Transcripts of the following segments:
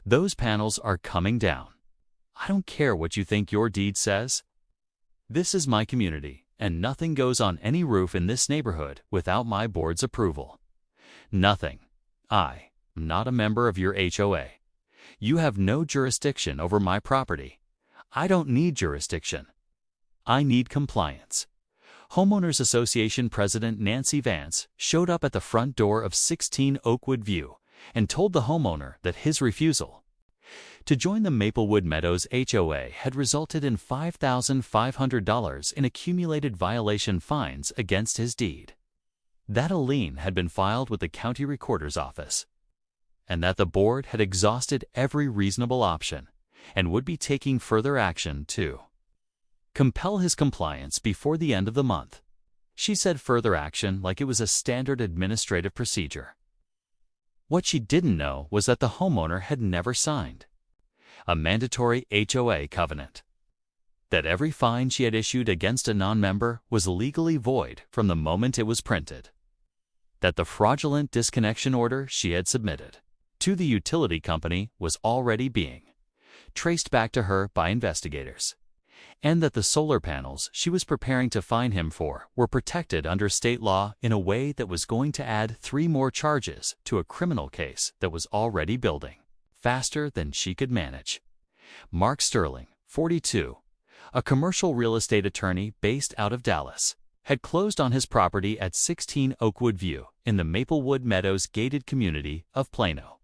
Those panels are coming down. I don't care what you think your deed says. This is my community, and nothing goes on any roof in this neighborhood without my board's approval. Nothing. I am not a member of your HOA. You have no jurisdiction over my property. I don't need jurisdiction. I need compliance. Homeowners Association President Nancy Vance showed up at the front door of 16 Oakwood View and told the homeowner that his refusal to join the Maplewood Meadows HOA had resulted in $5,500 in accumulated violation fines against his deed, that a lien had been filed with the county recorder's office, and that the board had exhausted every reasonable option and would be taking further action to compel his compliance before the end of the month. She said further action like it was a standard administrative procedure. What she didn't know was that the homeowner had never signed a mandatory HOA covenant, that every fine she had issued against a non-member was legally void from the moment it was printed, that the fraudulent disconnection order she had submitted to the utility company was already being traced back to her by investigators, and that the solar panels she was preparing to fine him for were protected under state law in a way that was going to add 3 more charges to a criminal case that was already building faster than she could manage. Mark Sterling, 42, a commercial real estate attorney based out of Dallas, had closed on his property at 16 Oakwood View in the Maplewood Meadows gated community of Plano,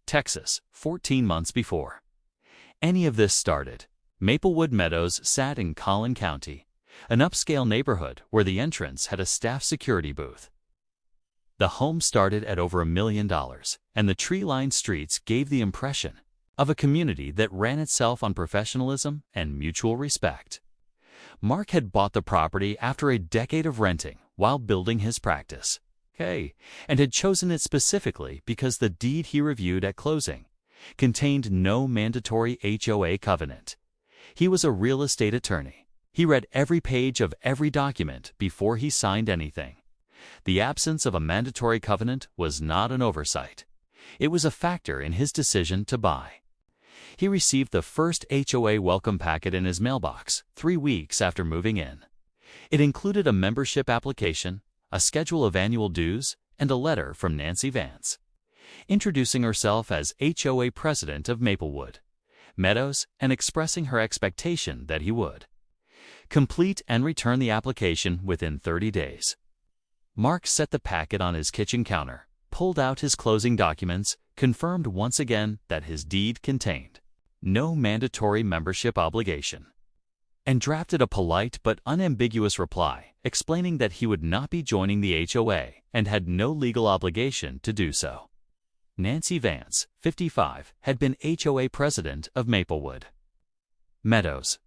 Texas, 14 months before any of this started. Maplewood Meadows sat in Collin County, an upscale neighborhood where the entrance had a staff security booth. The home started at over $1 million, and the tree-lined streets gave the impression of a community that ran itself on professionalism and mutual respect. Mark had bought the property after a decade of renting while building his practice, and had chosen it specifically because the deed he reviewed at closing contained no mandatory HOA covenant. He was a real estate attorney. He read every page of every document before he signed anything. The absence of a mandatory covenant was not an oversight. It was a factor in his decision to buy. He received the first HOA welcome packet in his mailbox 3 weeks after moving in. It included a membership application, a schedule of annual dues, and a letter from Nancy Vance, introducing herself as HOA president of Maplewood Meadows and expressing her expectation that he would complete and return the application within 30 days. Mark set the packet on his kitchen counter, pulled out his closing documents, confirmed once again that his deed contained no mandatory membership obligation, and drafted a polite but unambiguous reply explaining that he would not be joining the HOA and had no legal obligation to do so. Nancy Vance, 55, had been HOA president of Maplewood Meadows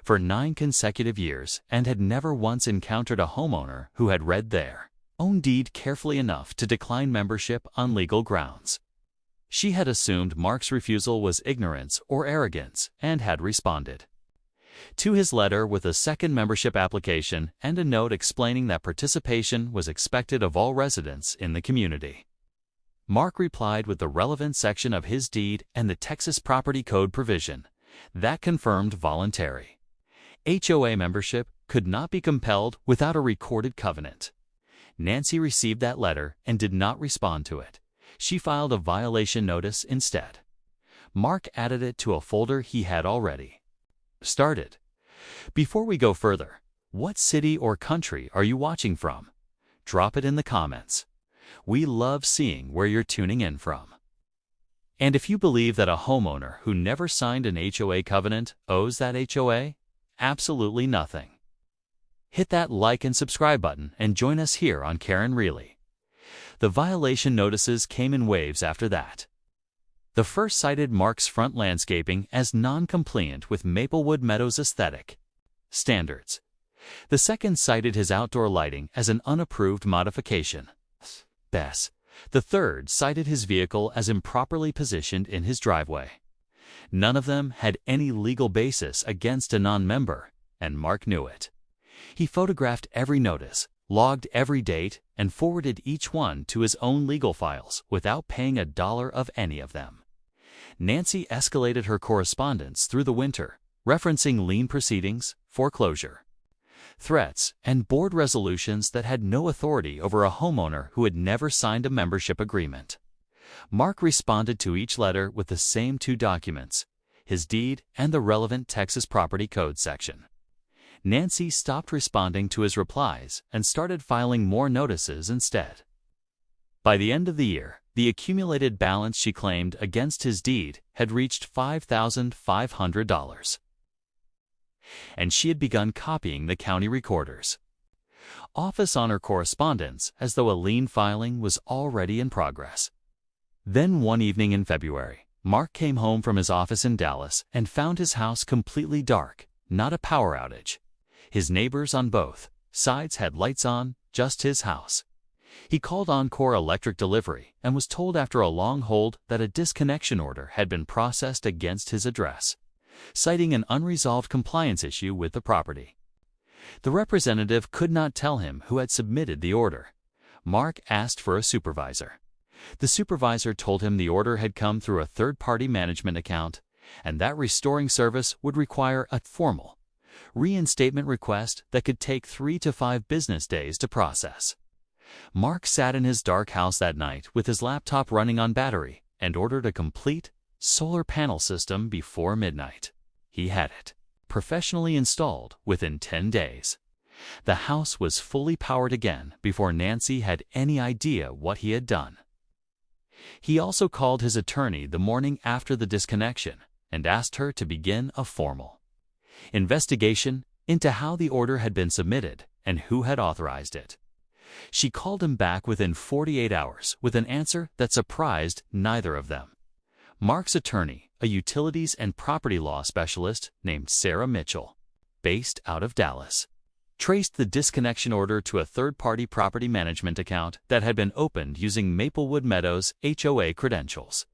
for 9 consecutive years and had never once encountered a homeowner who had read their own deed carefully enough to decline membership on legal grounds. She had assumed Mark's refusal was ignorance or arrogance and had responded to his letter with a second membership application and a note explaining that participation was expected of all residents in the community. Mark replied with the relevant section of his deed and the Texas Property Code provision that confirmed voluntary HOA membership could not be compelled without a recorded covenant. Nancy received that letter and did not respond to it. She filed a violation notice instead. Mark added it to a folder he had already started. Before we go further, what city or country are you watching from? Drop it in the comments. We love seeing where you're tuning in from. And if you believe that a homeowner who never signed an HOA covenant owes that HOA absolutely nothing, hit that like and subscribe button and join us here on Karen Reilly. The violation notices came in waves after that. The first cited Mark's front landscaping as non-compliant with Maplewood Meadows aesthetic standards. The second cited his outdoor lighting as an unapproved modification. The third cited his vehicle as improperly positioned in his driveway. None of them had any legal basis against a non-member, and Mark knew it. He photographed every notice, logged every date, and forwarded each one to his own legal files without paying $1 of any of them. Nancy escalated her correspondence through the winter, referencing lien proceedings, foreclosure, threats, and board resolutions that had no authority over a homeowner who had never signed a membership agreement. Mark responded to each letter with the same two documents, his deed and the relevant Texas Property Code section. Nancy stopped responding to his replies and started filing more notices instead. By the end of the year, the accumulated balance she claimed against his deed had reached $5,500. And she had begun copying the county recorder's office on her correspondence as though a lien filing was already in progress. Then one evening in February, Mark came home from his office in Dallas and found his house completely dark, not a power outage. His neighbors on both sides had lights on, just his house. He called Encore Electric Delivery and was told after a long hold that a disconnection order had been processed against his address, citing an unresolved compliance issue with the property. The representative could not tell him who had submitted the order. Mark asked for a supervisor. The supervisor told him the order had come through a third-party management account and that restoring service would require a formal reinstatement request that could take 3 to 5 business days to process. Mark sat in his dark house that night with his laptop running on battery and ordered a complete solar panel system before midnight. He had it professionally installed within 10 days. The house was fully powered again before Nancy had any idea what he had done. He also called his attorney the morning after the disconnection and asked her to begin a formal investigation into how the order had been submitted and who had authorized it. She called him back within 48 hours with an answer that surprised neither of them. Mark's attorney, a utilities and property law specialist named Sarah Mitchell, based out of Dallas, traced the disconnection order to a third-party property management account that had been opened using Maplewood Meadows HOA credentials.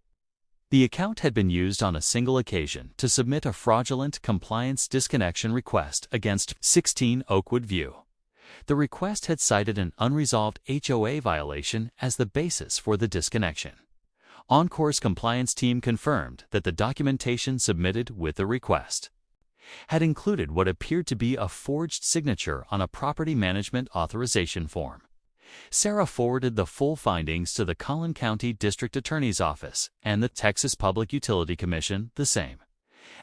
The account had been used on a single occasion to submit a fraudulent compliance disconnection request against 16 Oakwood View. The request had cited an unresolved HOA violation as the basis for the disconnection. Encore's compliance team confirmed that the documentation submitted with the request had included what appeared to be a forged signature on a property management authorization form. Sarah forwarded the full findings to the Collin County District Attorney's Office and the Texas Public Utility Commission the same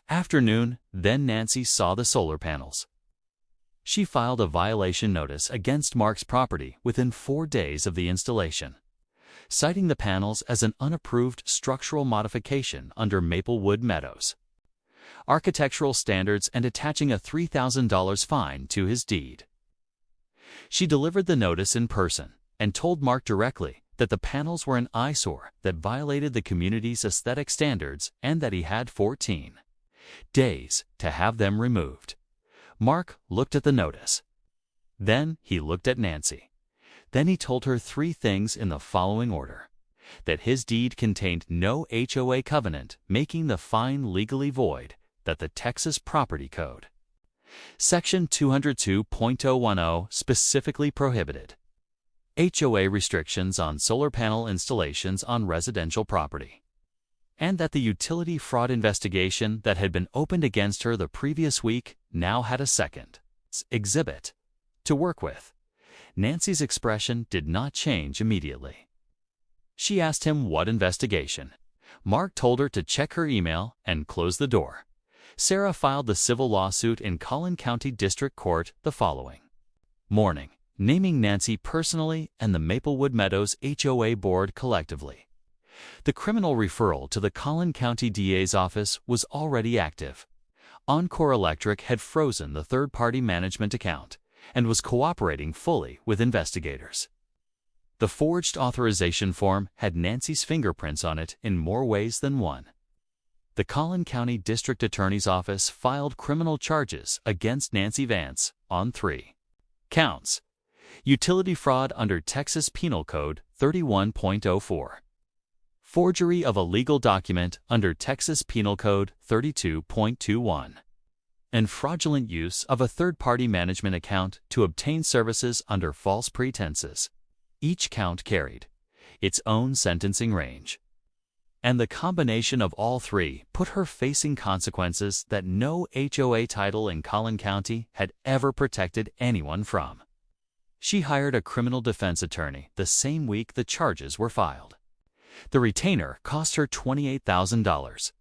afternoon. Then Nancy saw the solar panels. She filed a violation notice against Mark's property within 4 days of the installation, citing the panels as an unapproved structural modification under Maplewood Meadows architectural standards and attaching a $3,000 fine to his deed. She delivered the notice in person and told Mark directly that the panels were an eyesore that violated the community's aesthetic standards and that he had 14 days to have them removed. Mark looked at the notice. Then he looked at Nancy. Then he told her 3 things in the following order: that his deed contained no HOA covenant making the fine legally void, that the Texas Property Code Section 202.010 specifically prohibited HOA restrictions on solar panel installations on residential property, and that the utility fraud investigation that had been opened against her the previous week now had a second exhibit to work with. Nancy's expression did not change immediately. She asked him what investigation. Mark told her to check her email and close the door. Sarah filed the civil lawsuit in Collin County District Court the following morning, naming Nancy personally and the Maplewood Meadows HOA board collectively. The criminal referral to the Collin County DA's office was already active. Encore Electric had frozen the third-party management account and was cooperating fully with investigators. The forged authorization form had Nancy's fingerprints on it in more ways than one. The Collin County District Attorney's Office filed criminal charges against Nancy Vance on 3 counts: utility fraud under Texas Penal Code 31.04, forgery of a legal document under Texas Penal Code 32.21, and fraudulent use of a third-party management account to obtain services under false pretenses. Each count carried its own sentencing range. And the combination of all three put her facing consequences that no HOA title in Collin County had ever protected anyone from. She hired a criminal defense attorney the same week the charges were filed. The retainer cost her $28,000.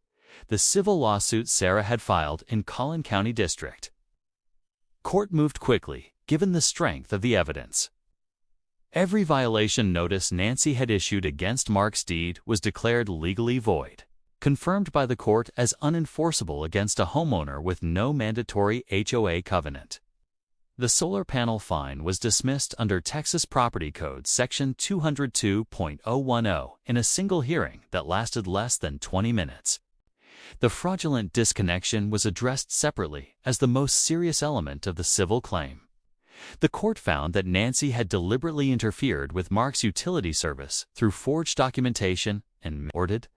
The civil lawsuit Sarah had filed in Collin County District. Court moved quickly, given the strength of the evidence. Every violation notice Nancy had issued against Mark's deed was declared legally void, confirmed by the court as unenforceable against a homeowner with no mandatory HOA covenant. The solar panel fine was dismissed under Texas Property Code Section 202.010 in a single hearing that lasted less than 20 minutes. The fraudulent disconnection was addressed separately as the most serious element of the civil claim. The court found that Nancy had deliberately interfered with Mark's utility service through forged documentation and awarded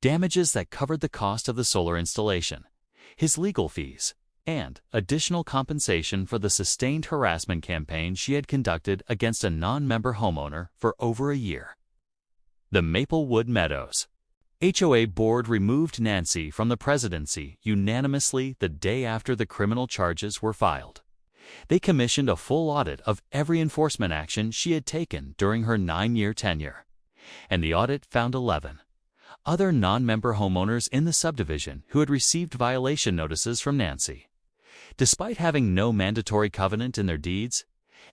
damages that covered the cost of the solar installation, his legal fees, and additional compensation for the sustained harassment campaign she had conducted against a non-member homeowner for over a year. The Maplewood Meadows HOA board removed Nancy from the presidency unanimously the day after the criminal charges were filed. They commissioned a full audit of every enforcement action she had taken during her 9-year tenure, and the audit found 11 other non-member homeowners in the subdivision who had received violation notices from Nancy. Despite having no mandatory covenant in their deeds,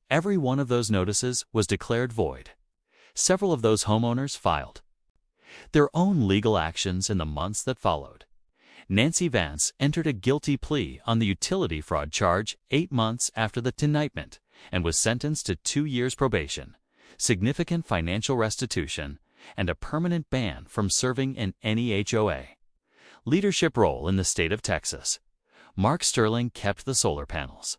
every one of those notices was declared void. Several of those homeowners filed their own legal actions in the months that followed. Nancy Vance entered a guilty plea on the utility fraud charge 8 months after the indictment and was sentenced to 2 years probation, significant financial restitution, and a permanent ban from serving in any HOA. Leadership role in the state of Texas. Mark Sterling kept the solar panels.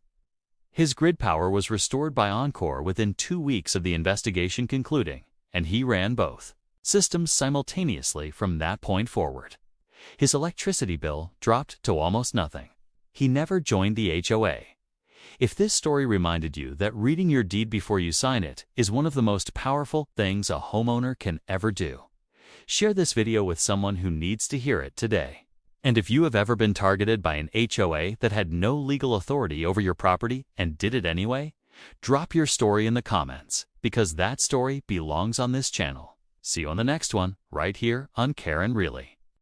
His grid power was restored by Oncor within 2 weeks of the investigation concluding, and he ran both systems simultaneously from that point forward. His electricity bill dropped to almost nothing. He never joined the HOA. If this story reminded you that reading your deed before you sign it is one of the most powerful things a homeowner can ever do, share this video with someone who needs to hear it today. And if you have ever been targeted by an HOA that had no legal authority over your property and did it anyway, drop your story in the comments, because that story belongs on this channel. See you on the next one, right here on Karen Really.